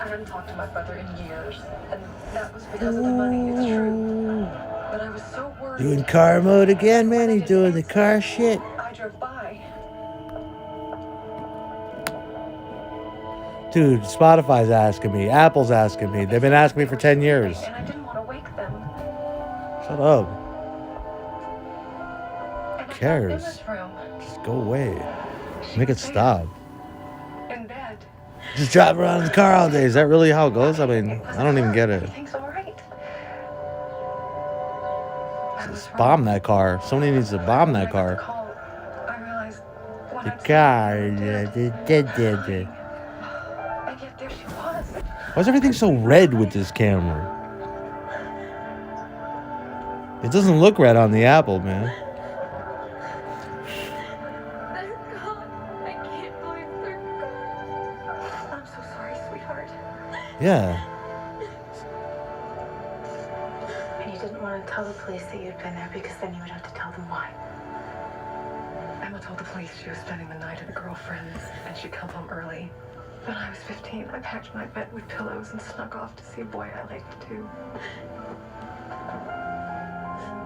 I hadn't talked to my brother in years, and that was because of the money, it's true. But I was so worried. Doing car mode again, man. He's doing the car shit. I drove by. Dude, Spotify's asking me. Apple's asking me. They've been asking me for 10 years. And I didn't want to wake them. Shut up. And Who cares? Just go away. Make it stop. In bed. Just drive around in the car all day. Is that really how it goes? I mean, I don't even get it. Everything's all right. Just bomb that car. Somebody needs to bomb that car. I realized when The I'd car. and yet there she was. Why is everything so red with this camera? It doesn't look red on the Apple, man. They're gone. I can't believe they're gone. I'm so sorry, sweetheart. Yeah. And you didn't want to tell the police that you'd been there because then you would have to tell them why. Emma told the police she was spending the night at a girlfriend's and she'd come home early. When I was 15, I packed my bed with pillows and snuck off to see a boy I liked too.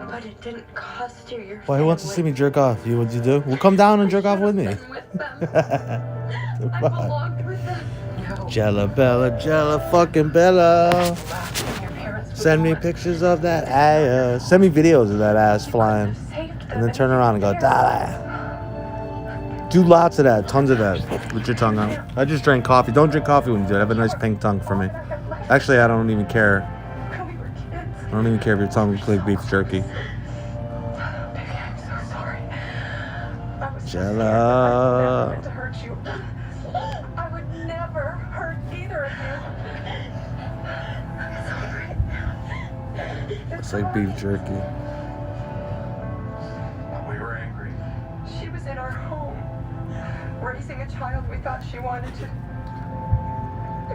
But it didn't cost you your Why, who wants to see me jerk off? You, what'd you do? Well, come down and jerk off with me. I belonged with them. No. Jella Bella, Jella fucking Bella. Send me pictures of that ass. Send me videos of that ass flying. And then turn around and go, da. Do lots of that, tons of that, with your tongue out. I just drank coffee. Don't drink coffee when you do it. Have a nice pink tongue for me. Actually, I don't even care. I don't even care if your tongue looks like beef jerky. Baby, I'm so sorry. I was Jella. I never meant to hurt you. I would never hurt either of you. It's like beef jerky. We were angry. She was in our home, raising a child we thought she wanted to.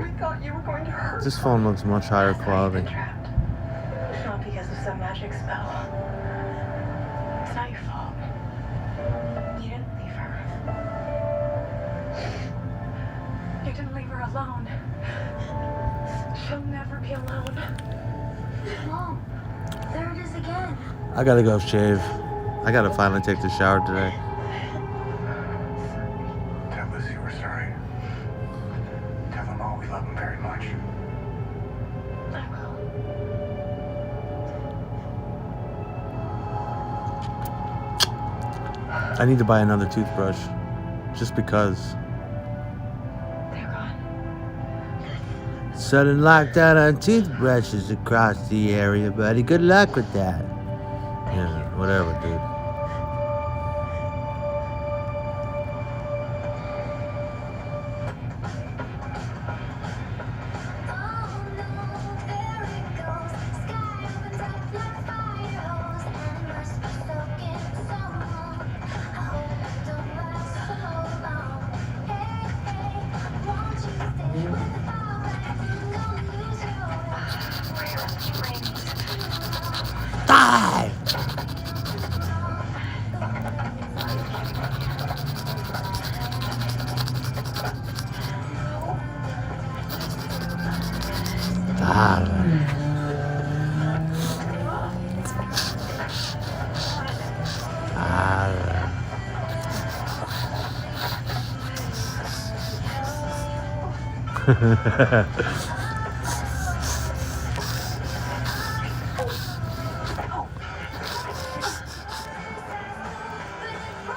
We thought you were going to hurt This her. phone looks much higher That's how you've been quality. trapped. Not because of some magic spell. It's not your fault. You didn't leave her. You didn't leave her alone. She'll never be alone. Mom, there it is again. I gotta go shave. I gotta finally take the shower today. Tell Lucy we're sorry. Tell them all we love them very much. I will. I need to buy another toothbrush. Just because. They're gone. Sudden lockdown on toothbrushes across the area, buddy. Good luck with that. Yeah, whatever, dude. Die!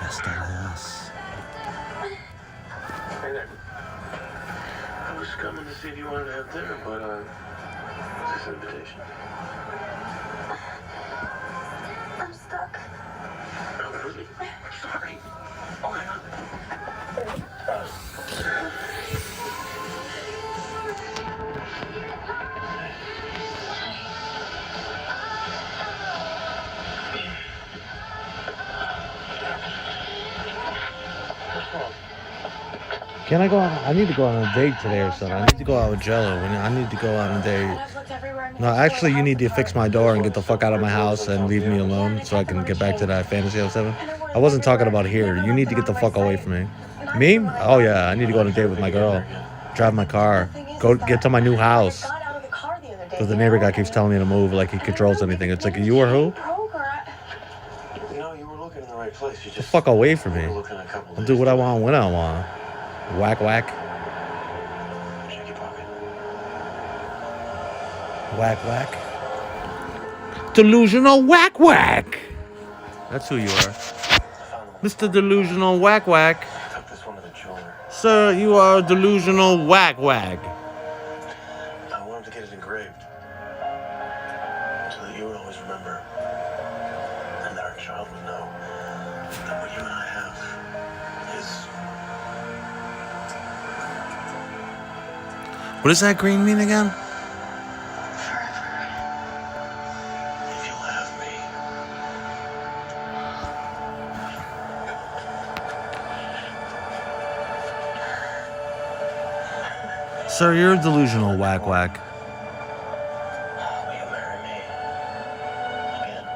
Esta ass. Hey there. I was coming to see if you wanted to have dinner, but, is this an invitation? I'm stuck. Oh, really? Sorry. Oh, hang on. Can I go on? I need to go on a date today or something. I need to go out with Jello. I need to go on a date. I've looked everywhere. No, actually, you need to fix my door and get the fuck out of my house and leave me alone so I can get back to that Fantasy 07. I wasn't talking about here. You need to get the fuck away from me. Me? Oh, yeah. I need to go on a date with my girl. Drive my car. The thing go get to my new house. Got out of the car the other day. Because the neighbor guy keeps telling me to move like he controls anything. It's like, you or who? No, you were looking in the right place. You The just fuck away from me. you were looking a couple I'll do what I want when I want. Whack, whack. Check your pocket. Whack, whack. Delusional whack, whack. That's who you are. Mr. Delusional whack, whack. I took this one to the jeweler. Sir, you are a delusional whack, whack. I wanted to get it engraved so that you would always remember, and that our child would know that what you and I have is What does that green mean again? forever. If you'll have me. Sir, you're a delusional whack, whack. Will you marry me? Again.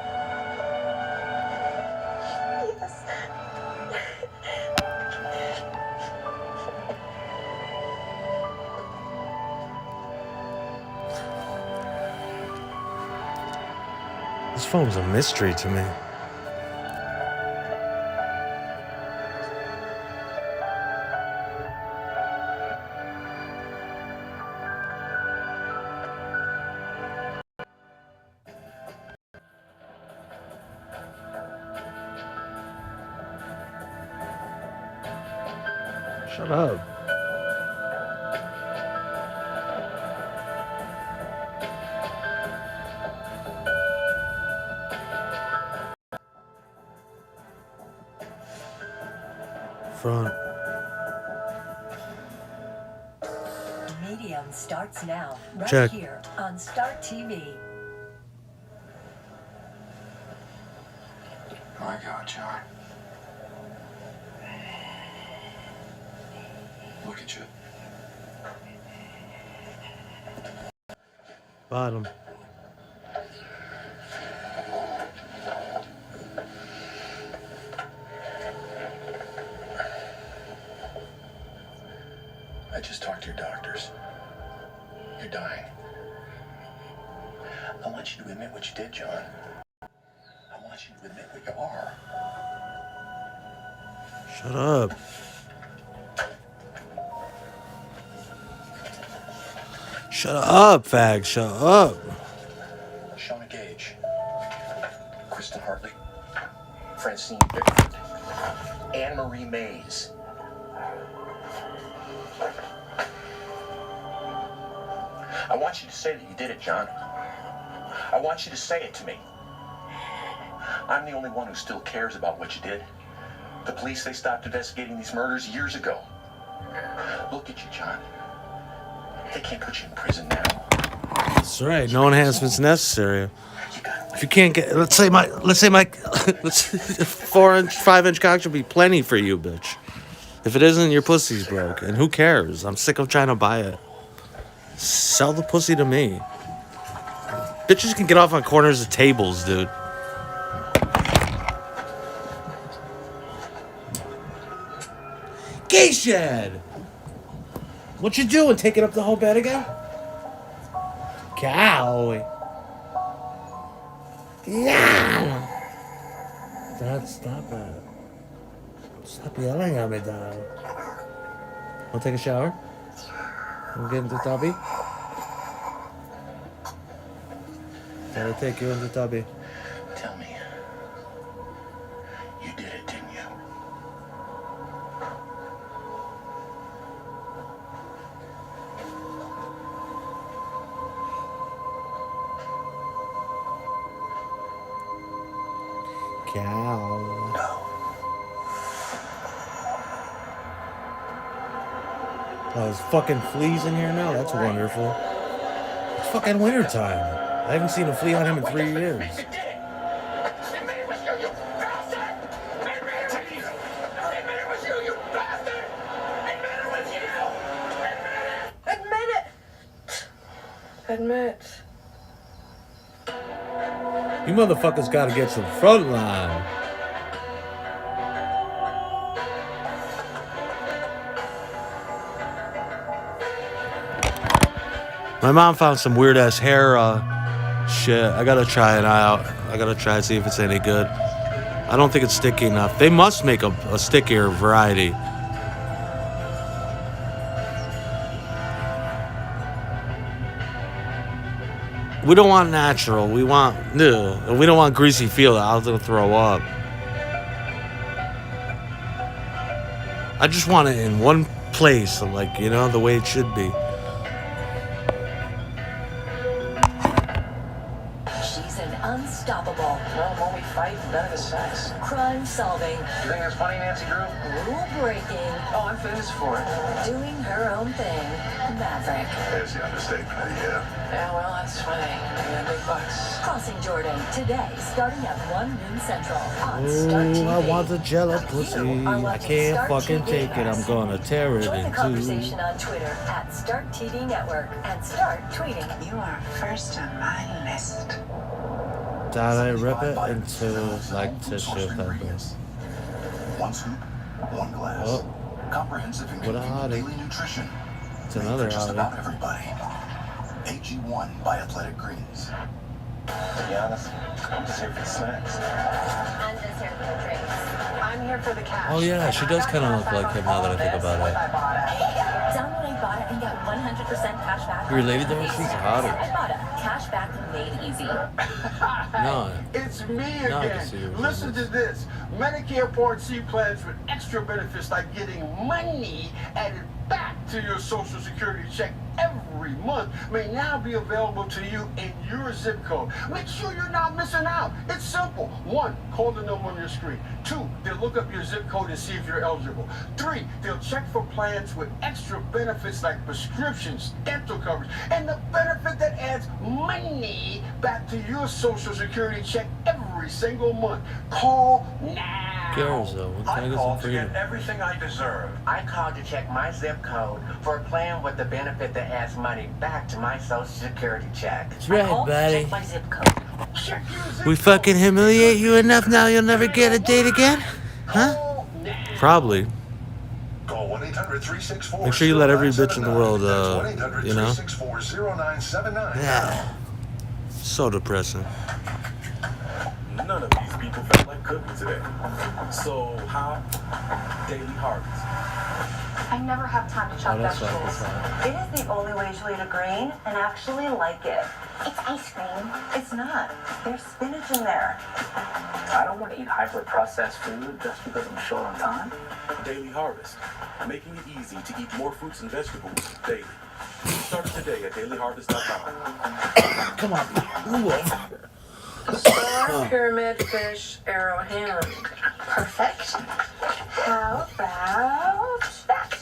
This phone's a mystery to me. Shut up. Front. Medium starts now, right Check. here on Start TV. My God, John. Look at you. Bottom. I just talked to your doctors. You're dying. I want you to admit what you did, John. I want you to admit what you are. Shut up. Shut up, fag. Shut up. Shauna Gage, Kristen Hartley, Francine Bickford, Anne-Marie Mays. I want you to say that you did it, John. I want you to say it to me. I'm the only one who still cares about what you did. The police, they stopped investigating these murders years ago. Look at you, John. They can't put you in prison now. That's right. No enhancements necessary. You gotta If you can't get, let's say my 5-inch cock should be plenty for you, bitch. If it isn't, your pussy's broke, and who cares? I'm sick of trying to buy it. Sell the pussy to me. Bitches can get off on corners of tables, dude. Gay shed. What you doing? Taking up the whole bed again? Golly. Yeah. Dad, stop it. Stop yelling at me, Dad. Wanna take a shower? Wanna get into the tubby? Gotta take you into the tubby. tell me. You did it, didn't you? Cow. No. Oh, there's fucking fleas in here now? That's wonderful. It's fucking wintertime. I haven't seen a flea on him in 3 years. You did it! Admit it was you, you bastard! Admit it was you! Admit it was you, you bastard! Admit it was you! Admit it! Admit. You motherfuckers gotta get some front line. My mom found some weird ass hair shit. I gotta try it out. I gotta try to see if it's any good. I don't think it's sticky enough. They must make a stickier variety. We don't want natural. We want new. We don't want greasy feel. I was gonna throw up. I just want it in one place, like, you know, the way it should be. She's an unstoppable, No, when we fight, none of the sex. crime-solving, You think that's funny, Nancy Drew? rule-breaking, Oh, I'm famous for it. doing her own thing, Maverick. There's the understatement of the year. Yeah, well, that's funny. Yeah, big bucks. Crossing Jordan, today, starting at 1 noon Central on Start TV. Ooh, I want the jello You pussy. are I watching can't Start fucking TV take it. I'm News. gonna tear it Join the in conversation two. on Twitter at Start TV Network and start tweeting. You are first on my list. Did I rip it into like tissue paper? One scoop, one glass. Oh, Comprehensive and what a convenient hottie. daily nutrition. It's Made another for just hottie. about everybody. AG1 by Athletic Greens. To be honest, I'm just here for the snacks. I'm just here for the drinks. I'm here for the cash. Oh yeah, she does kind of look like him now that I think about it. Download Ibotta and get 100% cash back. You related to her? She's hotter. Ibotta, cash back made easy. No. It's me No, I can again. see your Listen to business. this. Medicare Part C plans with extra benefits like getting money added back to your Social Security check every month may now be available to you in your zip code. Make sure you're not missing out. It's simple. 1, call the number on your screen. 2, they'll look up your zip code and see if you're eligible. 3, they'll check for plans with extra benefits like prescriptions, dental coverage, and the benefit that adds money back to your Social Security check every single month. Call now. Garza, when can I get some freedom? everything I deserve. I called to check my zip code for a plan with the benefit that adds money back to my Social Security check. That's right, buddy. Check my zip code. Check your zip We fucking humiliate you enough now you'll never get a date again? Huh? Probably. Call 1-800-364-0979. Make sure you let every bitch in the world, That's you know? 1-800-364-0979. Yeah. So depressing. None of these people felt like cooking today. So, how? Daily harvest. I never have time to Oh, chop that's like vegetables. this. It is the only way to eat a green and actually like it. It's ice cream. It's not. There's spinach in there. I don't want to eat hyper-processed food just because I'm short on time. Daily harvest. Making it easy to eat more fruits and vegetables daily. Start today at dailyharvest.com. Come on. Move over. Star, pyramid, fish, arrow, hand. Perfect. How about that?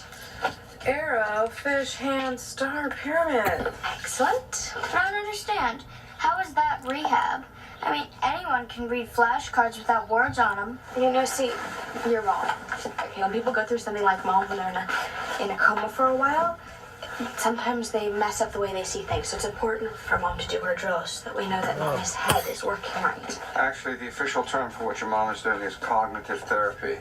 Arrow, fish, hand, star, pyramid. Excellent. I don't understand. How is that rehab? I mean, anyone can read flashcards without words on them. You know, see, you're wrong. When people go through something like mom when they're in a coma for a while, sometimes they mess up the way they see things. So it's important for mom to do her drills so that we know that mommy's head is working right. Actually, the official term for what your mom is doing is cognitive therapy.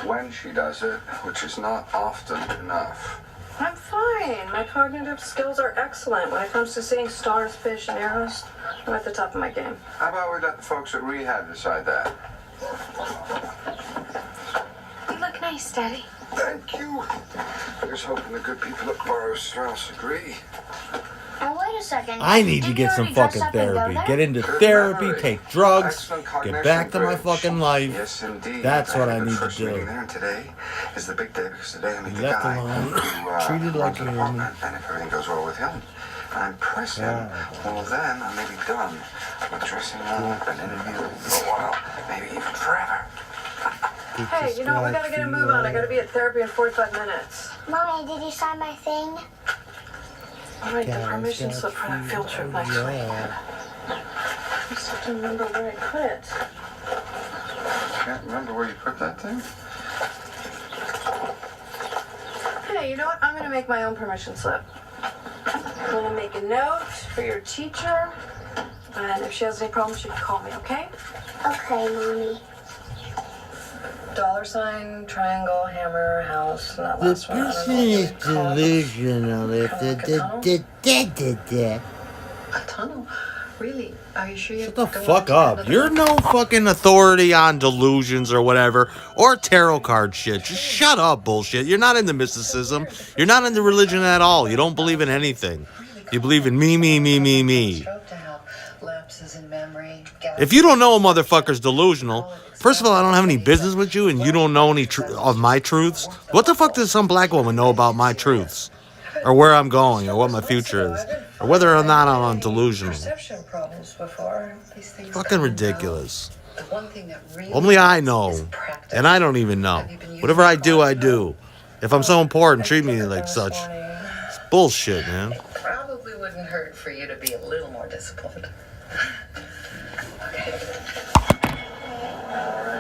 When she does it, which is not often enough. I'm fine. My cognitive skills are excellent. When it comes to seeing stars, fish, and arrows, I'm at the top of my game. How about we let the folks at rehab decide that? You look nice, Daddy. Thank you. Here's hoping the good people at Burroughs Strauss agree. Now wait a second. I need to Did get you some already dress fucking up and go therapy. there? Get into Good therapy, memory. take drugs, Excellent get cognition back to my bridge. fucking life. Yes, indeed. That's what I had a need to first do. meeting there, and today is the big day because today I meet the Left guy alone, who treated like runs the an department, and if everything goes well with him, and I impress him, well then I may be done with dressing up and interviewing for a while, maybe even forever. Hey, you know what? We gotta get a move on. I gotta be at therapy in 45 minutes. Mommy, did you sign my thing? All right, the permission slip for that field trip next week. Yeah. I just have to remember where I put it. Can't remember where you put that thing? Hey, you know what? I'm gonna make my own permission slip. I'm gonna make a note for your teacher, and if she has any problems, she can call me, okay? Okay, Mommy. $, triangle, hammer, house, and that The last one. I don't know person what you is would call it. delusional if Kinda like a the A tunnel? Really? Are you sure you Shut the don't fuck want to up. do You're another- no fucking authority on delusions or whatever, or tarot card shit. Just shut up, bullshit. You're not into mysticism. You're not into religion at all. You don't believe in anything. You believe in me, me, me, me, me. Stroke to help lapses in memory. If you don't know a motherfucker's delusional, first of all, I don't have any business with you, and you don't know any of my truths. What the fuck does some black woman know about my truths? Or where I'm going, or what my future is? Or whether or not I'm delusional. Perception problems before. These things Fucking come and ridiculous. go. The one thing that really Only I is know. practice. And I don't even know. Whatever I do, I do. If I'm so important, treat me like such. It's bullshit, man. Probably wouldn't hurt for you to be a little more disciplined.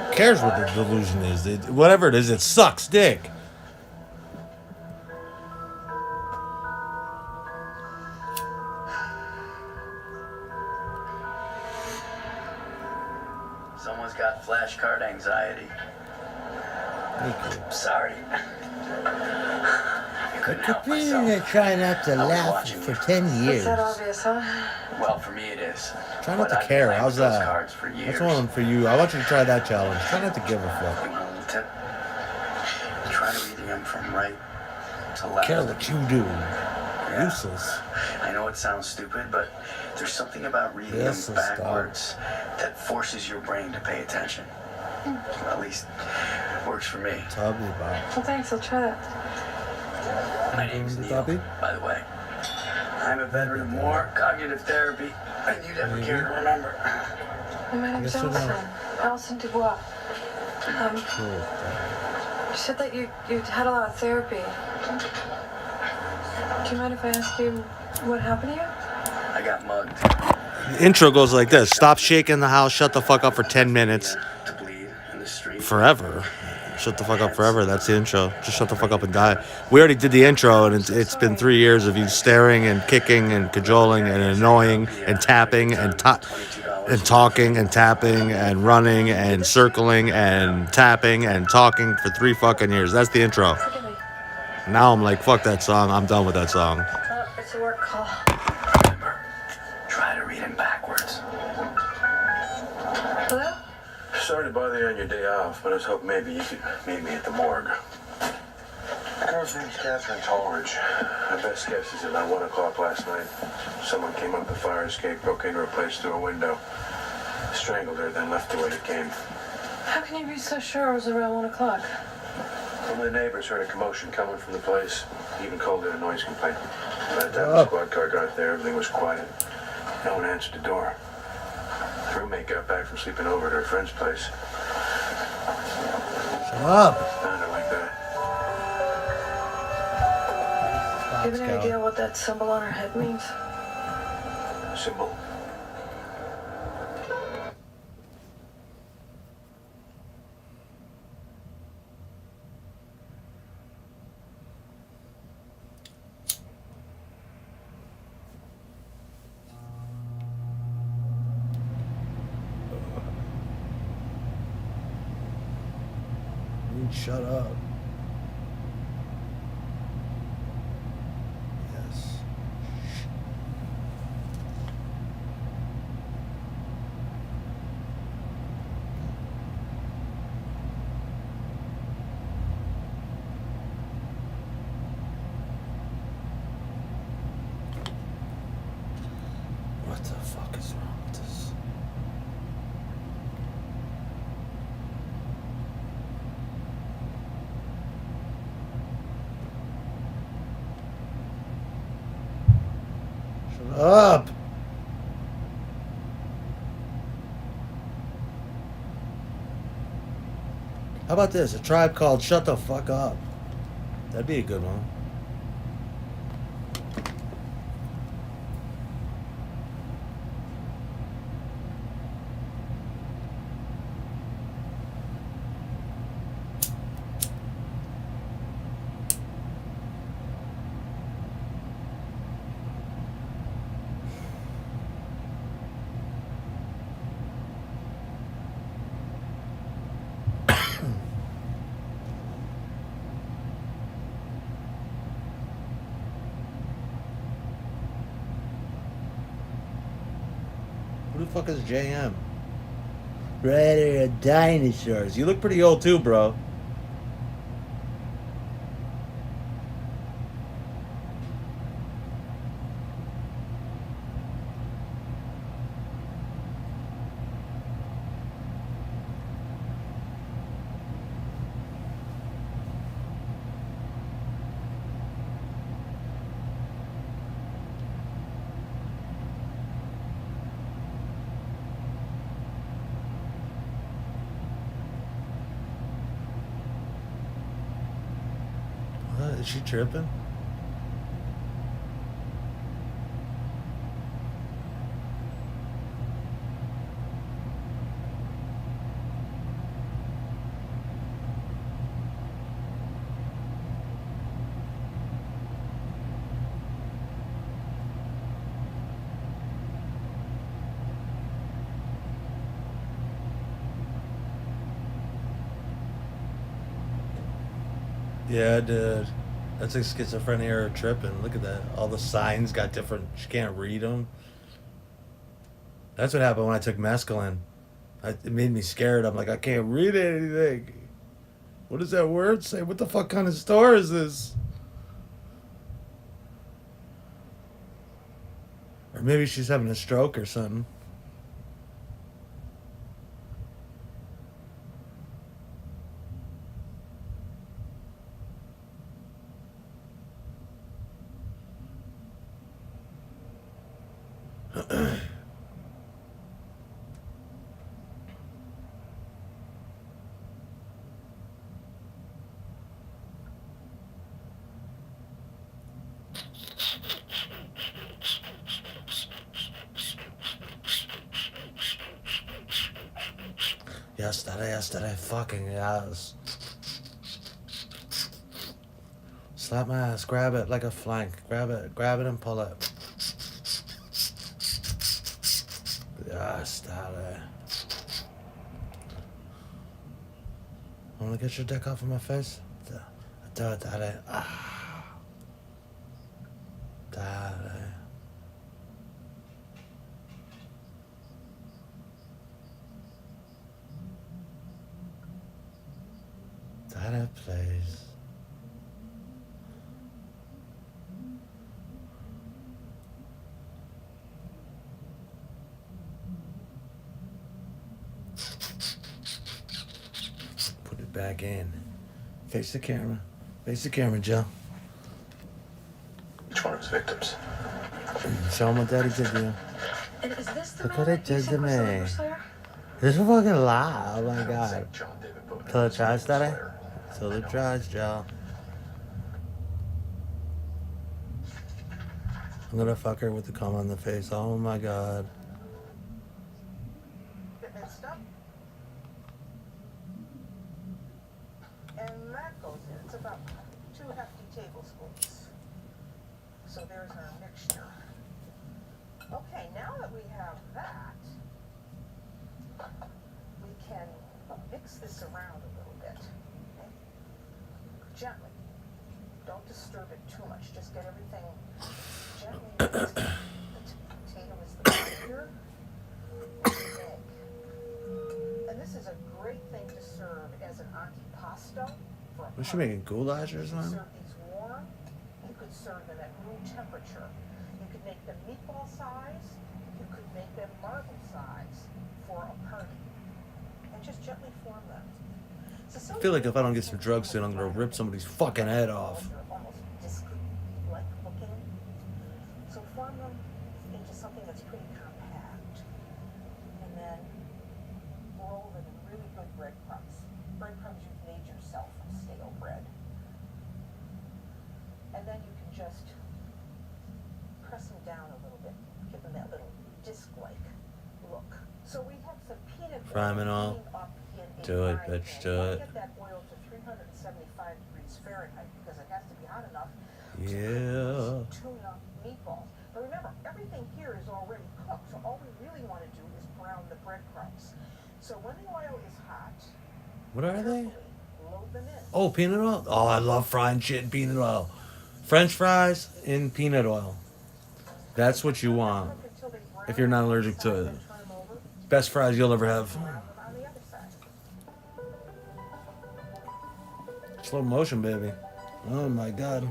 Who cares what the delusion is? Whatever it is, it sucks dick. Someone's got flashcard anxiety. Sorry. I couldn't help myself. Try not to I was laugh watching for you. 10 Is years. that obvious, huh? Well, for me it is. Try not But to I've care. played How's with those that? cards for years. That's one for you. I want you to try that challenge. Try not to give a fuck. Little tip. Try reading them from right to left. Care what you do. Yeah. Useless. I know it sounds stupid, but there's something about reading Yes, them it's dumb. backwards that forces your brain to pay attention. At least works for me. Tubby, Bob. Well, thanks. I'll try that. My name's Going to Neil, Tubby? by the way. I'm a veteran of more cognitive therapy than you'd ever care to remember. My name's Yes or no? Allison. Allison Dubois. Cool. You said that you had a lot of therapy. Do you mind if I ask you what happened to you? I got mugged. The intro goes like this. Stop shaking the house. Shut the fuck up for 10 minutes. To bleed in the street. Forever. Shut the fuck up forever. That's the intro. Just shut the fuck up and die. We already did the intro, and it's been 3 years of you staring and kicking and cajoling and annoying and tapping and talking and tapping and running and circling and tapping and talking for 3 fucking years. That's the intro. Forgive me. Now I'm like, fuck that song. I'm done with that song. It's a work call. Remember, try to read him backwards. Hello? Sorry to bother you on your day off, but I was hoping maybe you could meet me at the morgue. The girl's name's Catherine Tolridge. My best guess is around 1 o'clock last night. Someone came up the fire escape, broke into her place through a window, strangled her, then left the way it came. How can you be so sure it was around 1 o'clock? One of the neighbors heard a commotion coming from the place. He even called it a noise complaint. By the time the squad car got there, everything was quiet. No one answered the door. The roommate got back from sleeping over at her friend's place. Shut up. Found her like that. Do you have any idea what that symbol on her head means? Symbol. Shut up. Yes. What the fuck is wrong with this? Shut up! How about this? A tribe called Shut the Fuck Up. That'd be a good one. Who the fuck is JM? Rather dinosaurs. You look pretty old too, bro. What? Is she tripping? Yeah, dude. That's like schizophrenia or tripping. Look at that. All the signs got different. She can't read them. That's what happened when I took mescaline. It made me scared. I'm like, I can't read anything. What does that word say? What the fuck kind of store is this? Or maybe she's having a stroke or something. Yesterday, fucking yes. Slap my ass, grab it like a flank. Grab it and pull it. Yesterday. Wanna get your dick off of my face? Do it, daddy. Daddy. Daddy, please. Put it back in. Face the camera. Face the camera, Joe. Each one of his victims. Show him what Daddy did to you. And is this the Look man what it that you did said to was the me. River Slayer? This is fucking lie. Oh my god. John David Bowden. Till it tries, Daddy? Till it tries, Joe. I'm gonna fuck her with the cum on the face. Oh my god. Get mixed up. And that goes in. It's about 2 hefty tablespoons. So there's our mixture. Okay, now that we have that, we can mix this around a little bit. Okay? Gently. Don't disturb it too much. Just get everything gently mixed. The potato is the here. And the egg. And this is a great thing to serve as an antipasto for a Was she party. making goulash or You could something? serve these warm. You could serve them at room temperature. You could make them meatball size. You could make them marble size for a party. And just gently form them. I feel like if I don't get some drugs soon, I'm gonna rip somebody's fucking head off. They're almost disc-like looking. So form them into something that's pretty compact. And then roll them in really good breadcrumbs. Breadcrumbs you've made yourself from stale bread. And then you can just press them down a little bit. Give them that little disc-like look. So we have some peanut Fry 'em and all. steamed up in a Do it, frying bitch, pan. do You wanna it. Get that oil to 375 degrees Fahrenheit because it has to be hot enough Yeah. to tune up meatballs. But remember, everything here is already cooked, so all we really want to do is brown the breadcrumbs. So when the oil is hot, What are they? carefully load them in. Oh, peanut oil? Oh, I love frying shit in peanut oil. French fries in peanut oil. That's what you want. Cook until they brown If you're not allergic to inside, it. then turn 'em Best fries you'll ever have. On the other side. Slow motion, baby. Oh my god.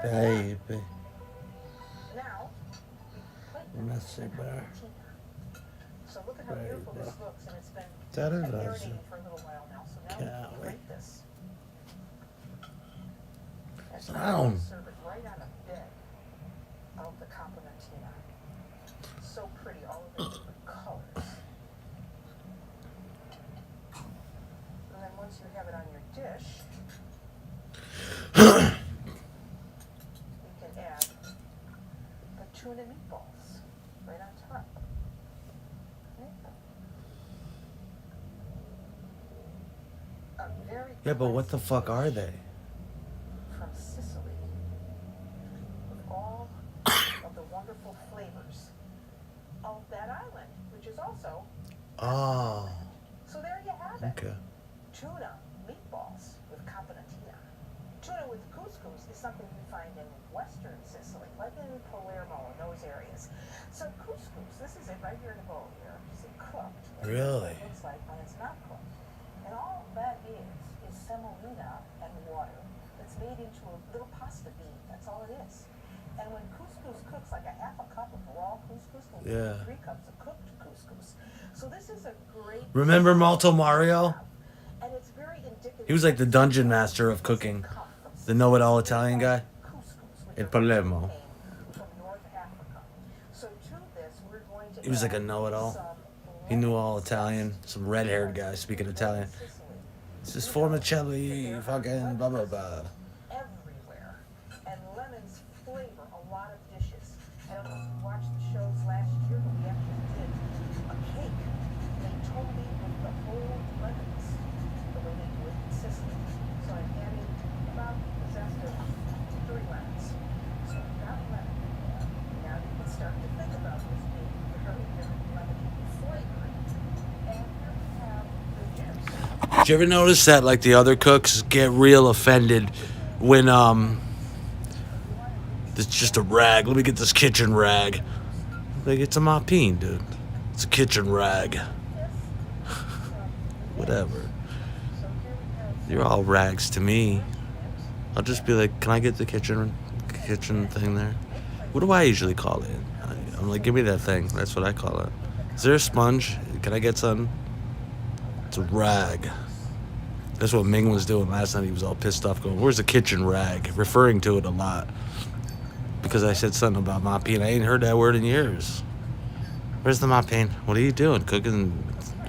Baby. Now, Messy bear. so look at how beautiful this looks, and it's been That is marinating awesome. for a little while now. So now Can't we wait. grate this. And Sound. serve it right on a bed of the Complementina. So pretty, all of the different colors. And then once you have it on your dish, you can add the tuna meatballs right on top. Okay. A very Yeah, but what the classic fuck are dish they? from Sicily with all of the wonderful flavors of that island, which is also. Oh, So there you have it. okay. Tuna meatballs with Complementina. Tuna with couscous is something you find in western Sicily, like in Palermo and those areas. So couscous, this is it right here in the bowl here. You see cooked. And this is what Really? it looks like when it's not cooked. And all that is semolina and water that's made into a little pasta bean. That's all it is. And when couscous cooks like a half a cup of raw couscous, will give you Yeah. 3 cups of cooked couscous. So this is a great. Remember Malto Mario? And it's very indicative. He was like the dungeon master of cooking. The know-it-all Italian guy. In Palermo. From North Africa. So to this, we're going to He was like a add know-it-all. some He knew all Italian. Some red-haired guy speaking Italian. This is formicelli, fucking blah blah blah. everywhere. And lemons flavor a lot of dishes. I don't know if you watched the shows last year, but we actually did a cake made totally with the whole lemons, the way they do it in Sicily. So I'm adding about the zest of 3 lemons. So I've got lemon in there. Now you can start to think about this being very, very lemony flavoring. And here we have the juice. Did you ever notice that like the other cooks get real offended when it's just a rag? Let me get this kitchen rag. Like it's a mopine, dude. It's a kitchen rag. Whatever. You're all rags to me. I'll just be like, can I get the kitchen thing there? What do I usually call it? I'm like, give me that thing. That's what I call it. Is there a sponge? Can I get some? It's a rag. That's what Ming was doing last night. He was all pissed off going, where's the kitchen rag? Referring to it a lot. Because I said something about mopine. I ain't heard that word in years. Where's the mopine? What are you doing? Cooking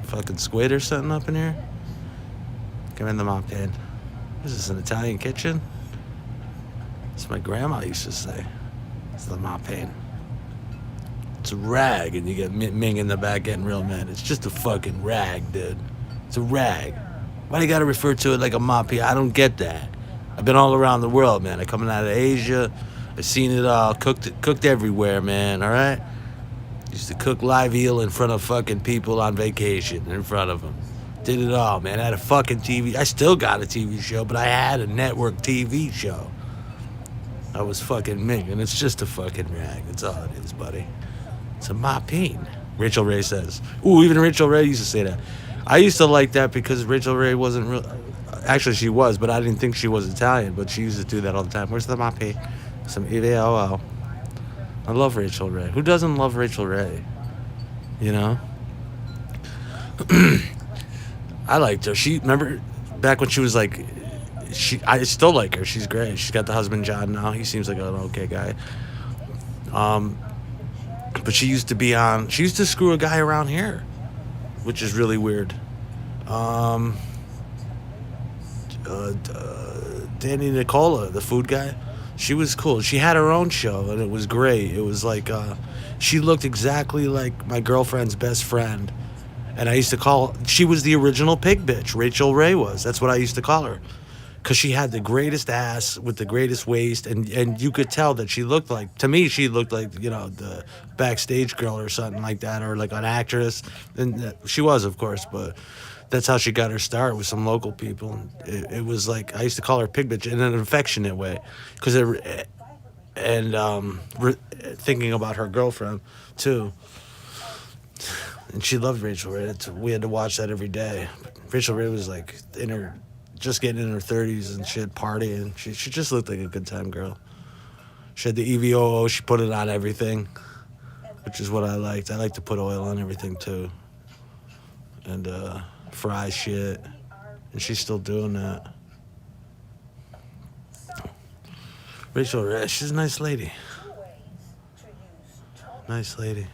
fucking squid or something up in here? Come in the mopine. Is this an Italian kitchen? That's what my grandma used to say. It's the mopine. It's a rag, and you get Ming in the back getting real mad. It's just a fucking rag, dude. It's a rag. Why do you gotta refer to it like a mopine? I don't get that. I've been all around the world, man. I coming out of Asia. I've seen it all. Cooked everywhere, man, all right? Used to cook live eel in front of fucking people on vacation, in front of them. Did it all, man. I had a fucking TV. I still got a TV show, but I had a network TV show. I was fucking Ming, and it's just a fucking rag. That's all it is, buddy. It's a mopine, Rachel Ray says. Ooh, even Rachel Ray used to say that. I used to like that because Rachel Ray wasn't real. Actually, she was, but I didn't think she was Italian. But she used to do that all the time. Where's the mopine? Some EVOO. I love Rachel Ray. Who doesn't love Rachel Ray? You know? I liked her. Remember back when she was like, I still like her. She's great. She's got the husband John now. He seems like an okay guy. But she used to be on. She used to screw a guy around here, which is really weird. Danny Nicola, the food guy. She was cool. She had her own show, and it was great. It was like, she looked exactly like my girlfriend's best friend. And I used to she was the original pig bitch. Rachel Ray was. That's what I used to call her. because she had the greatest ass with the greatest waist, and you could tell that she looked like, to me, she looked like, you know, the backstage girl or something like that, or like an actress. And she was, of course, but that's how she got her start with some local people. It was like, I used to call her Pig Bitch in an affectionate way, because thinking about her girlfriend too. And she loved Rachel Ray. We had to watch that every day. Rachel Ray was like just getting in her 30s and shit, partying. She just looked like a good time girl. She had the EVOO. She put it on everything, which is what I liked. I like to put oil on everything too, and fry shit. And she's still doing that. Rachel Ray, she's a nice lady. Nice lady.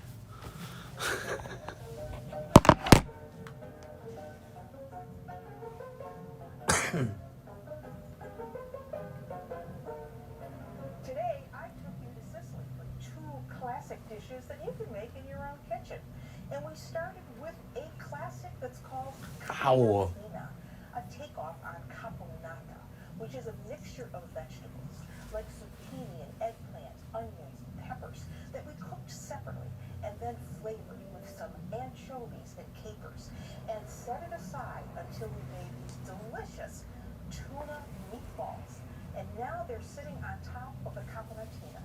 Today, I took you to Sicily for 2 classic dishes that you can make in your own kitchen. And we started with a classic that's called capolina, a takeoff on caponata, which is a mixture of vegetables like zucchini and eggplant, onions, and peppers that we cooked separately and then flavored with some anchovies and capers and set it aside until we made these delicious tuna meatballs. And now they're sitting on top of the caponatina.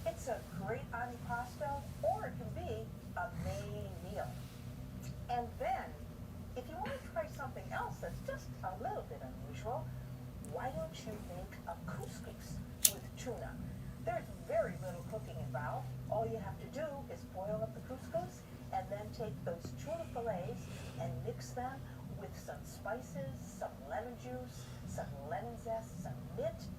It's a great antipasto, or it can be a main meal. And then, if you want to try something else that's just a little bit unusual, why don't you make a couscous with tuna? There's very little cooking involved. All you have to do is boil up the couscous and then take those tuna fillets and mix them with some spices, some lemon juice, some lemon zest, some mint.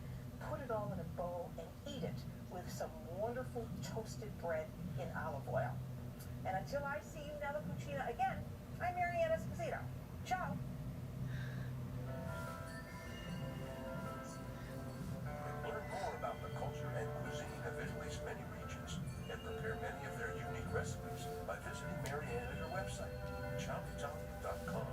Put it all in a bowl and eat it with some wonderful toasted bread in olive oil. And until I see you, Nella Cucina, again, I'm Mariana Esposito. Ciao. Learn more about the culture and cuisine of Italy's many regions and prepare many of their unique recipes by visiting Marianne at her website, ciaoitalia.com.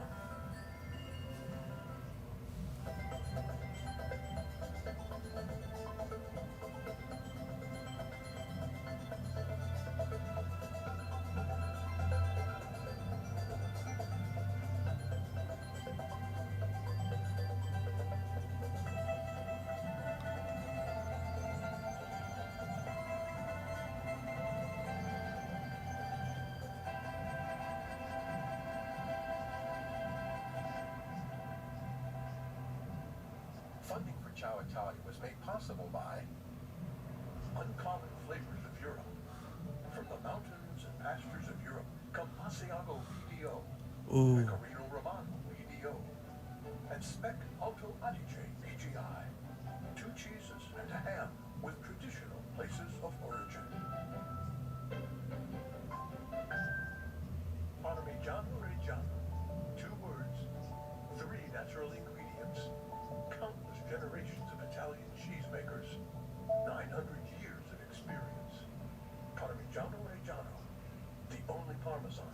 Funding for Ciao Italia was made possible by Uncommon Flavors of Europe. From the mountains and pastures of Europe come Asiago VDO, Pecorino Romano VDO, and Spec Alto Adige AGI. 2 cheeses and a ham with traditional places of origin. Parmigiano Reggiano. 2 words, 3 natural ingredients. Countless generations of Italian cheesemakers, 900 years of experience. Parmigiano Reggiano, the only Parmesan.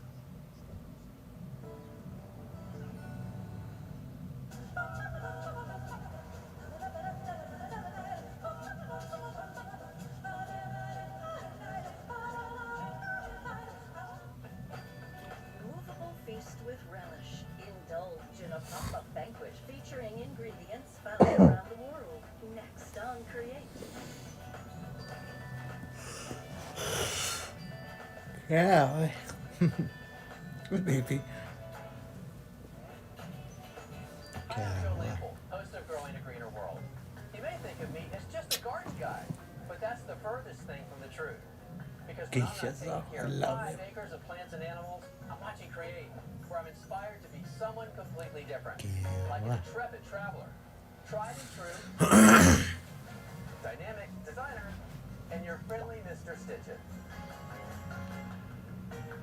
Movable feast with relish. Indulge in a pop-up banquet featuring ingredients found around the world. Next on Create. Yeah. Maybe. I'm Joe Lample, host of Growing a Greener World. You may think of me as just a garden guy, but that's the furthest thing from the truth. Because when I'm not taking care of 5 acres of plants and animals, I'm watching Create, where I'm inspired to be someone completely different. Like an intrepid traveler, tried and true, dynamic designer, and your friendly Mr. Stitchet.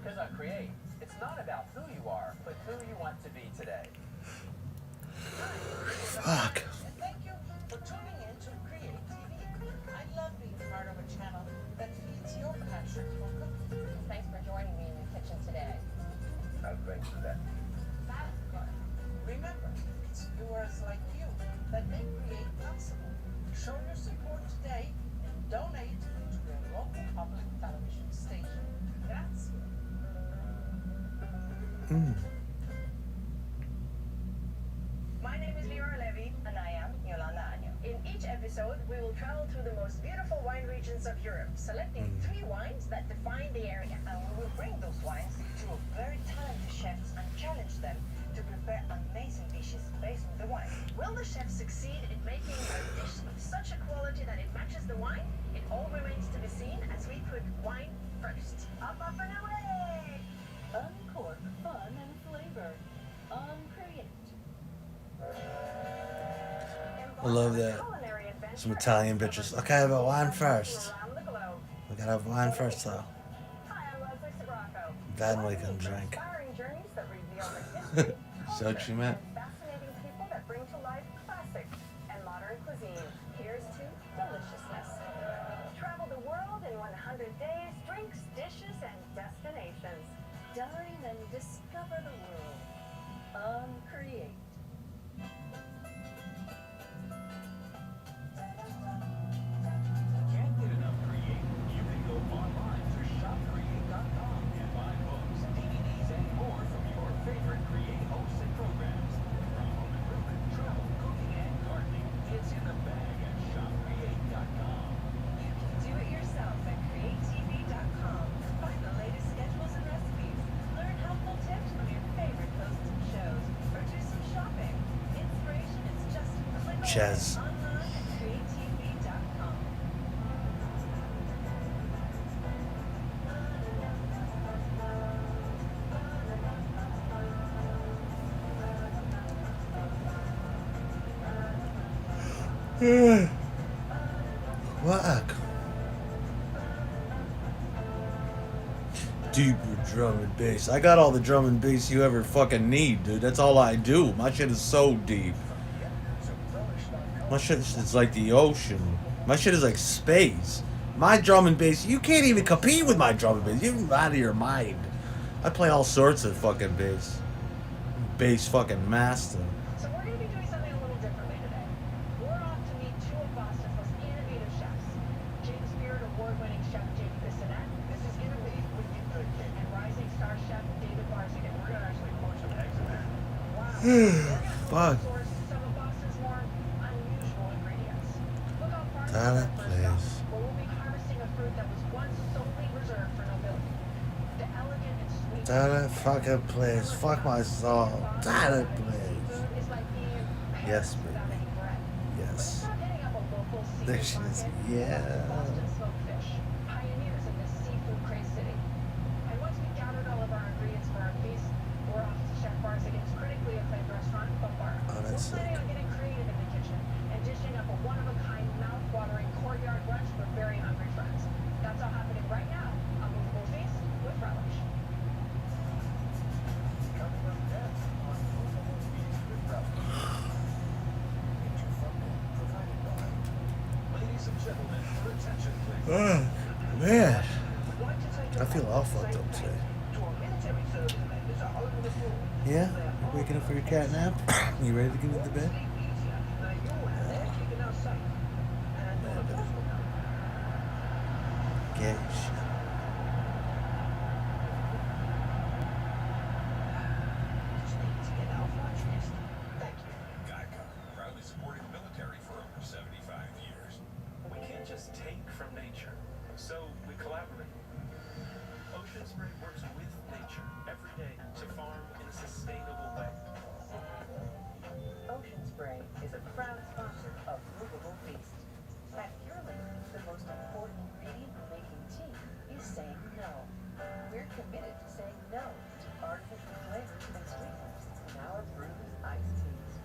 Because on Create, it's not about who you are, but who you want to be today. Fuck. Thank you for tuning in to Create TV. I love being part of a channel that feeds your passion for cooking. Thanks for joining me in the kitchen today. Thanks for that. Remember, it's viewers like you that make Create possible. Show your support today and donate to your local public television station. Grazie. My name is Leora Levy, and I am Yolanda Año. In each episode, we will travel through the most beautiful wine regions of Europe, selecting 3 wines that define the area. And we will bring those wines to very talented chefs and challenge them to prepare amazing dishes based on the wine. Will the chef succeed in making a dish of such a quality that it matches the wine? It all remains to be seen as we put wine first. Up, and away! Uncork fun and flavor. Uncreate. I love that. Some Italian bitches. Okay, but wine first. We gotta have wine first, though. Then we can drink. So what you meant? Fascinating people that bring to life classics and modern cuisine. Here's to deliciousness. Travel the world in 100 days, drinks, dishes, and destinations. Dine and discover the world. Uncreate. Can't get enough Create? You can go online to shopcreate.com and buy books, DVDs, and more from your favorite Create hosts and programs. From home improvement, travel, cooking, and gardening, it's in the bag at shopcreate.com. You can do it yourself at createtv.com. Find the latest schedules and recipes. Learn helpful tips from your favorite hosts and shows. Or do some shopping. Inspiration is just a click away. Chaz. Online at createtv.com. Fuck. Deeper drum and bass. I got all the drum and bass you ever fucking need, dude. That's all I do. My shit is so deep. My shit is like the ocean. My shit is like space. My drum and bass, you can't even compete with my drum and bass. You're out of your mind. I play all sorts of fucking bass. Bass fucking master. So we're going to be doing something a little differently today. We're off to meet 2 of Boston's most innovative chefs. James Beard award-winning chef Jake Bissonette. This is innovative wicked good cake. And rising star chef David Barzigan. We're going to actually poach some eggs in there. Wow. We're going to Fuck. source some of Boston's more unusual ingredients. Look how far That first place. stop, where we'll be harvesting a fruit that was once solely reserved for nobility. The elegant and sweet. That fucking place. Fuck my soul. That place. Yes, baby. Yes. There she is. Yeah. Boston smoked fish, pioneers in this seafood crazed city. And once we gathered all of our ingredients for our feast, we're off to Chef Barzigan's critically acclaimed restaurant, Bambara. Oh, that's We're planning on getting creative in the kitchen and dishing up a one-of-a-kind, mouth-watering courtyard brunch for very hungry friends. That's all happening right now on Movable Feast with Relish. Coming up next on Movable Feast with Relish. Provided by. Ladies and gentlemen, your attention, please. Oh, man. I feel all fucked up today. Yeah? You waking up for your cat nap? You ready to get into bed? Yeah, you should. Geico, proudly supporting the military for over 75 years. We can't just take from nature, so we collaborate. Ocean Spray works with nature every day to farm in a sustainable way. Ocean Spray is a proud sponsor of Movable Feast. At Purely, the most important ingredient in making tea is saying no. We're committed to saying no to artificial flavors and sweeteners in our brewed iced teas.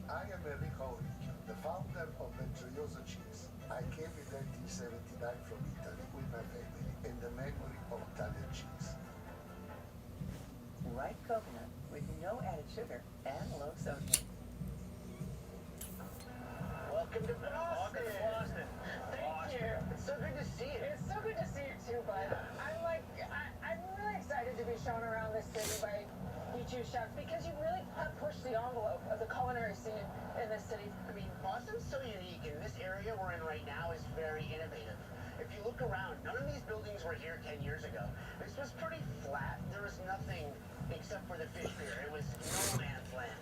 I am Enrico Oricchio, the founder of Venturioso Cheese. I came in 1979 from Italy with my family in the memory of Italian cheese. White coconut with no added sugar and low sodium. Welcome to Boston. Thank you. It's so good to see you. It's so good to see you too, bud. I'm really excited to be shown around this city by you 2 chefs because the culinary scene in this city? I mean, Boston's so unique, and this area we're in right now is very innovative. If you look around, none of these buildings were here 10 years ago. This was pretty flat. There was nothing except for the fish pier. It was no man's land.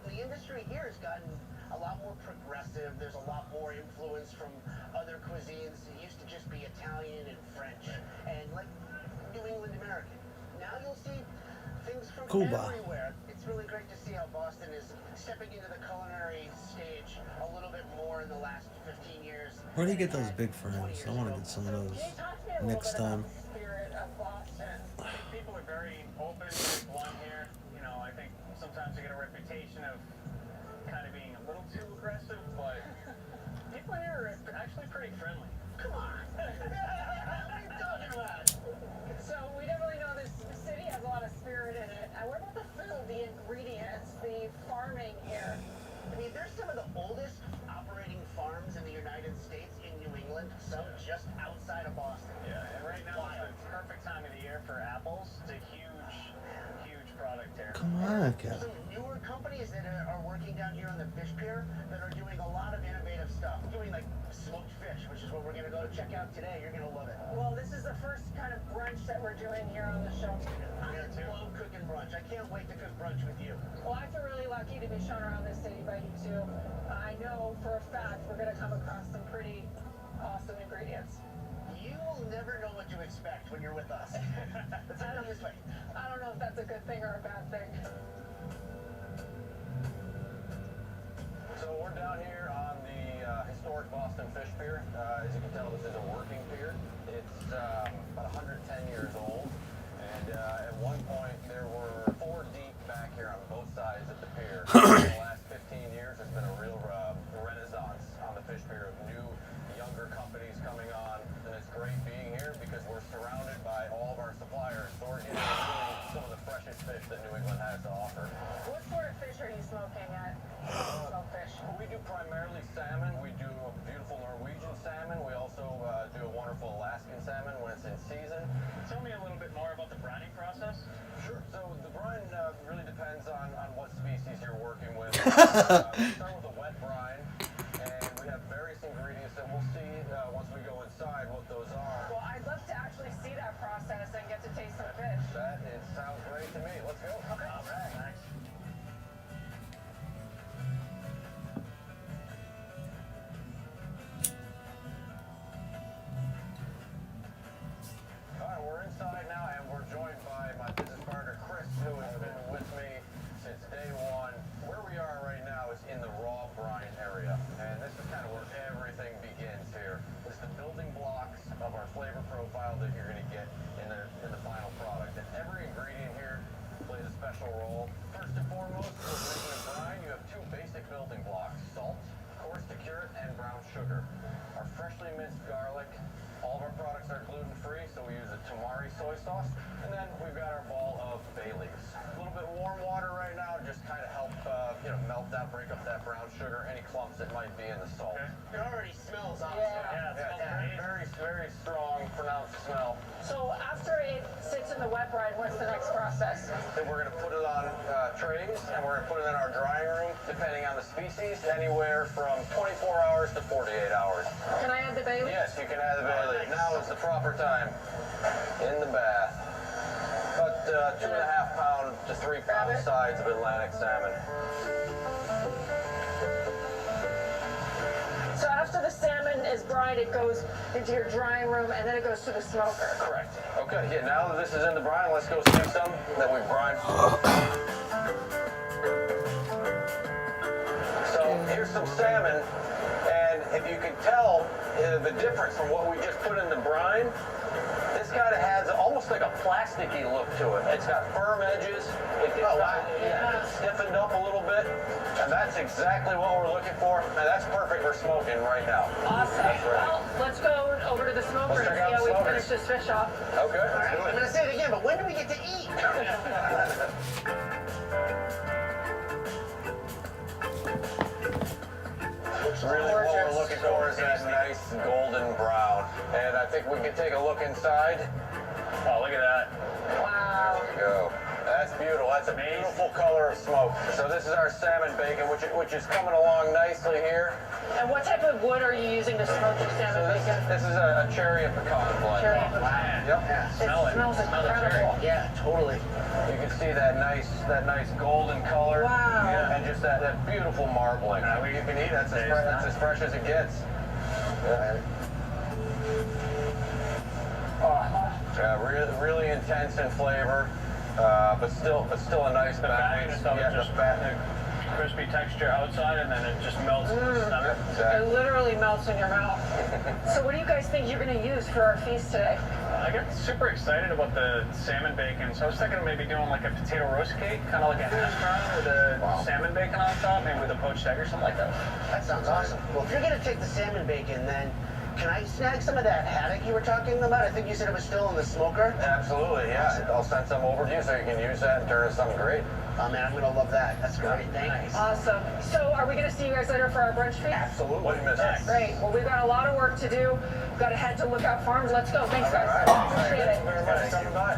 The industry here has gotten a lot more progressive. There's a lot more influence from other cuisines. It used to just be Italian and French and like New England American. Now you'll see things from Cuba. everywhere. It's really great to see how Boston is stepping into the culinary stage a little bit more in the last 15 years. Where do you get those big frames? I want to get some of those next time. Spirit of Boston. People are very open, very blunt here. You know, I think sometimes they get a reputation of kind of being a little too aggressive, but people here are actually pretty friendly. Come on. What are you talking about? So we definitely know this city has a lot of spirit in it. What about the food, the ingredients, the farming here? I mean, there's some of the oldest operating farms in the United States in New England, some just outside of Boston. Yeah, and right now is the perfect time of the year for apples. It's a huge product here. Come on, There's Cal. some newer companies that are working down here on the fish pier that are doing a lot of innovative stuff. Doing like smoked fish, which is what we're gonna go to check out today. You're gonna love it. Well, this is the first kind of brunch that we're doing here on the show. I love cooking brunch. I can't wait to cook brunch with you. Well, I feel really lucky to be shown around this city by you two. I know for a fact we're gonna come across some pretty awesome ingredients. You will never know what to expect when you're with us. Let's head on this way. I don't know if that's a good thing or a bad thing. So we're down here on the historic Boston Fish Pier. As you can tell, this is a working pier. It's about 110 years old, and at one point there were 4 deep back here on both sides of the pier. In the last 15 years, there's been a real renaissance on the fish pier of new, younger companies coming on, and it's great being here because we're surrounded by all of our suppliers. So we're getting some of the freshest fish that New England has to offer. What sort of fish are you smoking at? Smoked fish. We do primarily salmon. We do a beautiful Norwegian salmon. We also do a wonderful Alaskan salmon when it's in season. Tell me a little bit more about the brining process. Sure. So the brine really depends on what species you're working with. We start with a wet brine, and we have various ingredients that we'll see once we go inside what those are. Well, I'd love to actually see that process and get to taste some fish. It sounds great to me. Let's go. Okay. All right. Thanks. All right, we're inside now, and we're joined by my business partner, Chris, who has been with me since day one. Where we are right now is in the raw brine area, and this is kind of where everything begins here. It's the building blocks of our flavor profile that you're going to get in the final product. And every ingredient here plays a special role. First and foremost, with making a brine, you have 2 basic building blocks: salt, coarse to cure it, and brown sugar. Our freshly minced garlic. All of our products are gluten-free, so we use a tamari soy sauce. And then we've got our ball of bay leaves. A little bit of warm water right now, just kind of help melt that, break up that brown sugar, any clumps that might be in the salt. It already smells awesome. Yeah, it smells great. Very, very strong, pronounced smell. So after it sits in the wet brine, what's the next process? Then we're going to put it on trays, and we're going to put it in our drying room, depending on the species, anywhere from 24 hours to 48 hours. Can I add the bay leaf? Yes, you can add the bay leaf. Now is the proper time in the bath. About 2.5 pound to 3 pound sides of Atlantic salmon. So after the salmon is brined, it goes into your drying room, and then it goes to the smoker. Correct. Okay, yeah, now that this is in the brine, let's go see some that we've brined. So here's some salmon, and if you can tell the difference from what we just put in the brine, this kind of has almost like a plasticky look to it. It's got firm edges. It's stiffened up a little bit, and that's exactly what we're looking for. And that's perfect for smoking right now. Awesome. Well, let's go over to the smoker and see how we finish this fish off. Okay. All right, I'm going to say it again, but when do we get to eat? Really what we're looking for is that nice golden brown. And I think we can take a look inside. Oh, look at that. Wow. There we go. That's beautiful. That's a beautiful color of smoke. So this is our salmon bacon, which is coming along nicely here. And what type of wood are you using to smoke your salmon bacon? This is a cherry and pecan blend. Cherry and pecan. Yep. It smells incredible. Yeah, totally. You can see that nice golden color. Wow. Yeah, and just that beautiful marbling. I mean, you can eat it. That's as fresh as it gets. Yeah. Yeah, really intense in flavor, but still a nice balance. Yeah, just crispy texture outside, and then it just melts in the stomach. It literally melts in your mouth. So what do you guys think you're going to use for our feast today? I got super excited about the salmon bacon, so I was thinking of maybe doing like a potato roast cake, kind of like a hash brown with a salmon bacon on top, maybe with a poached egg or something like that. That sounds awesome. Well, if you're gonna take the salmon bacon, then can I snag some of that haddock you were talking about? I think you said it was still in the smoker. Absolutely, yeah. I'll send some over to you so you can use that and turn it into something great. Oh man, I'm gonna love that. That's great. Thanks. Awesome. So are we going to see you guys later for our brunch feast? Absolutely. What do you miss? Great. Well, we've got a lot of work to do. We've got to head to Lookout Farms. Let's go. Thanks, guys. Appreciate it. Thank you very much. Coming by.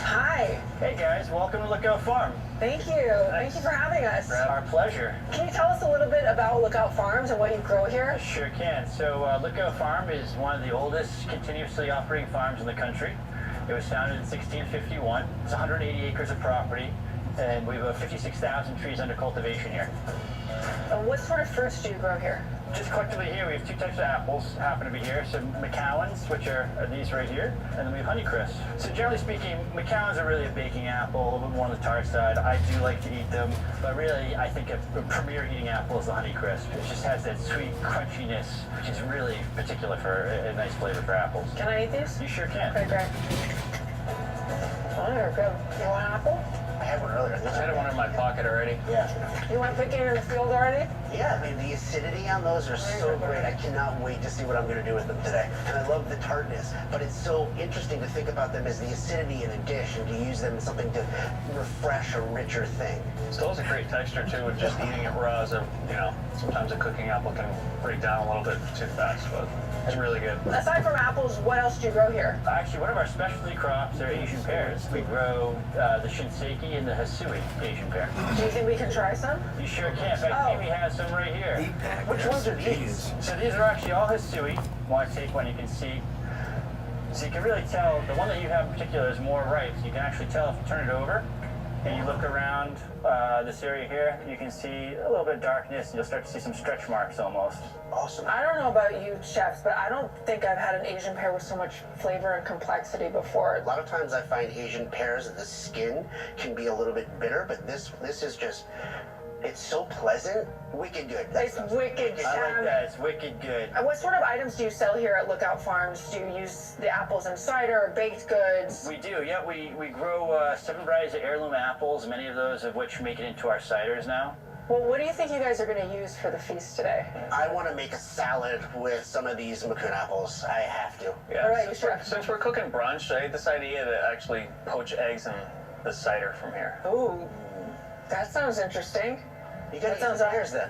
Hi. Hey guys, welcome to Lookout Farm. Thank you. Thank you for having us. Our pleasure. Can you tell us a little bit about Lookout Farms and what you grow here? Sure can. So Lookout Farm is one of the oldest continuously operating farms in the country. It was founded in 1651. It's 180 acres of property, and we have 56,000 trees under cultivation here. And what sort of fruits do you grow here? Just collectively here, we have two types of apples happen to be here. So McCowans, which are these right here, and then we have Honeycrisp. So generally speaking, McCowans are really a baking apple, a little bit more on the tart side. I do like to eat them, but really I think a premier eating apple is the Honeycrisp. It just has that sweet crunchiness, which is really particular for a nice flavor for apples. Can I eat these? You sure can. Okay, great. Oh, they're good. You want an apple? I had one earlier. I had one in my pocket already. Yeah. You went picking in the field already? Yeah, I mean, the acidity on those are so great. I cannot wait to see what I'm going to do with them today. And I love the tartness, but it's so interesting to think about them as the acidity in a dish and to use them as something to refresh a richer thing. Still has a great texture too, with just eating it raw. As sometimes a cooking apple can break down a little bit too fast, but it's really good. Aside from apples, what else do you grow here? Actually, one of our specialty crops are Asian pears. We grow the Shinseki and the Hisui Asian pear. Do you think we can try some? You sure can. In fact, Amy has some right here. Which ones are these? So these are actually all Hisui. Want to take one, you can see. So you can really tell, the one that you have in particular is more ripe. So you can actually tell if you turn it over and you look around this area here, you can see a little bit of darkness and you'll start to see some stretch marks almost. Awesome. I don't know about you chefs, but I don't think I've had an Asian pear with so much flavor and complexity before. A lot of times I find Asian pears, the skin can be a little bit bitter, but this is just, it's so pleasant. Wicked good. It's wicked. I like that. It's wicked good. And what sort of items do you sell here at Lookout Farms? Do you use the apples in cider, baked goods? We do, yeah. We grow 7 varieties of heirloom apples, many of those of which make it into our ciders now. Well, what do you think you guys are going to use for the feast today? I want to make a salad with some of these Macoun apples. I have to. Yeah. All right, Since we're cooking brunch, I had this idea to actually poach eggs in the cider from here. Ooh, that sounds interesting. You got to use the pears then.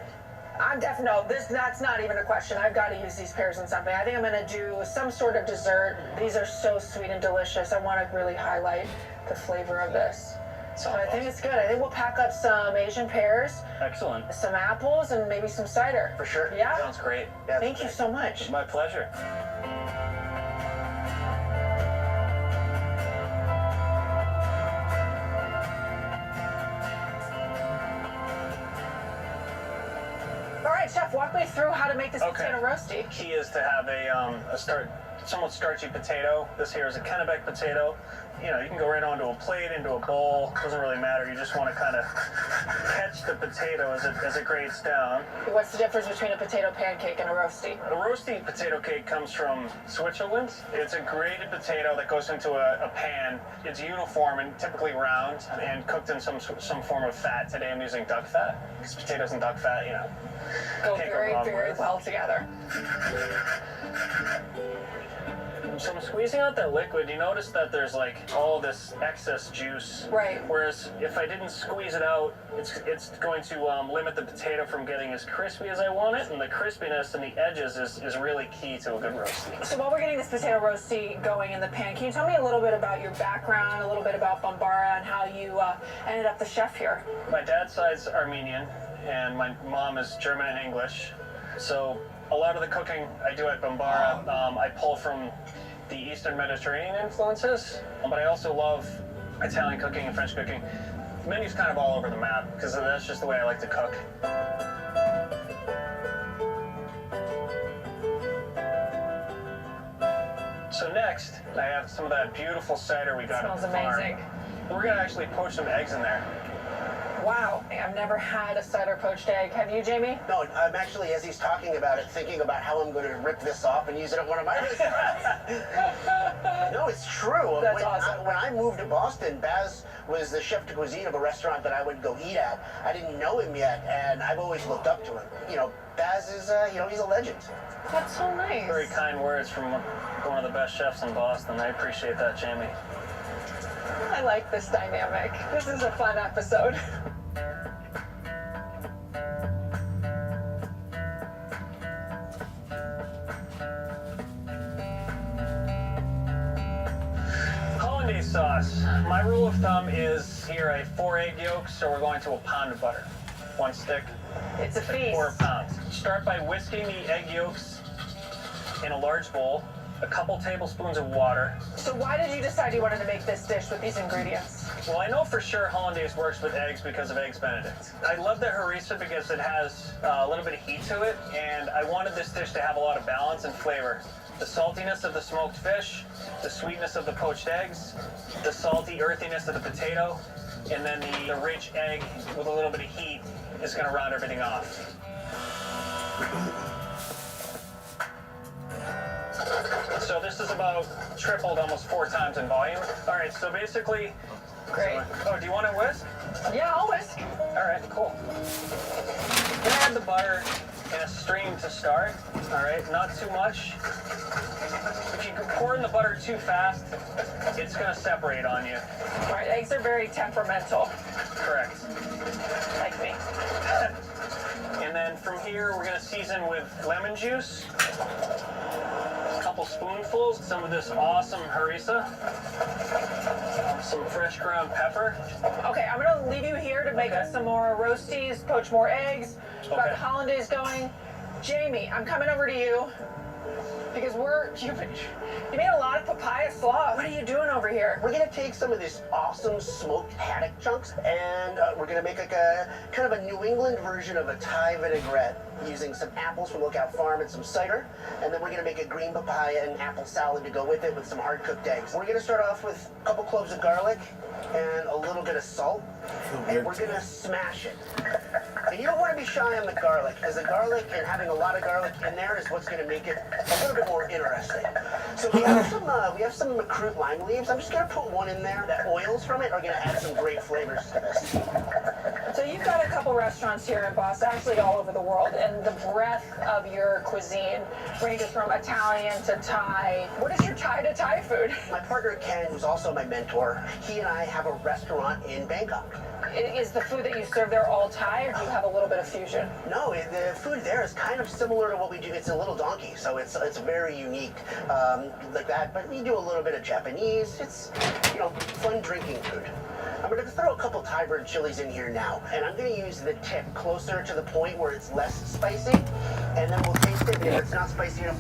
I'm definitely, that's not even a question. I've got to use these pears in something. I think I'm going to do some sort of dessert. These are so sweet and delicious. I want to really highlight the flavor of this. So I think it's good. I think we'll pack up some Asian pears. Excellent. Some apples and maybe some cider. For sure. Yeah? Sounds great. Yeah, Thank you so much. It's my pleasure. All right, Chef, walk me through how to make this potato roasty. Key is to have a somewhat starchy potato. This here is a Kennebec potato. You know, you can go right onto a plate, into a bowl. Doesn't really matter. You just want to kind of catch the potato as it grates down. What's the difference between a potato pancake and a roasty? A roasty potato cake comes from Switzerland. It's a grated potato that goes into a pan. It's uniform and typically round and cooked in some form of fat. Today I'm using duck fat because potatoes and duck fat, go very, very well together. So I'm squeezing out that liquid. You notice that there's like all this excess juice. Right. Whereas if I didn't squeeze it out, it's going to limit the potato from getting as crispy as I want it, and the crispiness and the edges is really key to a good roasty. So while we're getting this potato roasty going in the pan, can you tell me a little bit about your background, a little bit about Bambara, and how you ended up the chef here? My dad's side's Armenian, and my mom is German and English. So a lot of the cooking I do at Bambara, I pull from the Eastern Mediterranean influences, but I also love Italian cooking and French cooking. The menu's kind of all over the map, because that's just the way I like to cook. So next, I have some of that beautiful cider we got at the farm. Smells amazing. We're gonna actually poach some eggs in there. Wow, I've never had a cider poached egg. Have you, Jamie? No, I'm actually, as he's talking about it, thinking about how I'm going to rip this off and use it at one of my restaurants. No, it's true. That's awesome. When I moved to Boston, Baz was the chef de cuisine of a restaurant that I would go eat at. I didn't know him yet, and I've always looked up to him. You know, Baz is, he's a legend. That's so nice. Very kind words from one of the best chefs in Boston. I appreciate that, Jamie. I like this dynamic. This is a fun episode. Hollandaise sauce. My rule of thumb is here I have 4 egg yolks, so we're going to a pound of butter. 1 stick. It's a feast. 4 pounds. Start by whisking the egg yolks in a large bowl, a couple tablespoons of water. So why did you decide you wanted to make this dish with these ingredients? Well, I know for sure Hollandaise works with eggs because of Eggs Benedict. I love the harissa because it has a little bit of heat to it, and I wanted this dish to have a lot of balance and flavor. The saltiness of the smoked fish, the sweetness of the poached eggs, the salty earthiness of the potato, and then the rich egg with a little bit of heat is going to round everything off. So this is about tripled almost 4 times in volume. All right, so basically... Great. Oh, do you want a whisk? Yeah, I'll whisk. All right, cool. I'm gonna add the butter in a stream to start. All right, not too much. If you pour in the butter too fast, it's gonna separate on you. All right, eggs are very temperamental. Correct. Like me. And then from here, we're gonna season with lemon juice. A couple spoonfuls, some of this awesome harissa. Some fresh ground pepper. Okay, I'm gonna leave you here to make us some more roasties, poach more eggs. Got the hollandaise going. Jamie, I'm coming over to you because you made a lot of papaya slaw. What are you doing over here? We're gonna take some of this awesome smoked haddock chunks, and we're gonna make like a kind of a New England version of a Thai vinaigrette using some apples from Lookout Farm and some cider, and then we're gonna make a green papaya and apple salad to go with it with some hard-cooked eggs. We're gonna start off with a couple cloves of garlic and a little bit of salt, and we're gonna smash it. And you don't want to be shy on the garlic, because the garlic and having a lot of garlic in there is what's going to make it a little bit more interesting. So we have some Macroot lime leaves. I'm just going to put one in there. The oils from it are going to add some great flavors to this. So you've got a couple restaurants here in Boston, actually all over the world, and the breadth of your cuisine ranges from Italian to Thai. What is your Thai to Thai food? My partner Ken, who's also my mentor, he and I have a restaurant in Bangkok. Is the food that you serve there all Thai, or do you have a little bit of fusion? No, the food there is kind of similar to what we do. It's a little donkey, so it's very unique like that. But we do a little bit of Japanese. It's, fun drinking food. I'm going to throw a couple Thai bird chilies in here now, and I'm going to use the tip closer to the point where it's less spicy, and then we'll taste it. If it's not spicy enough,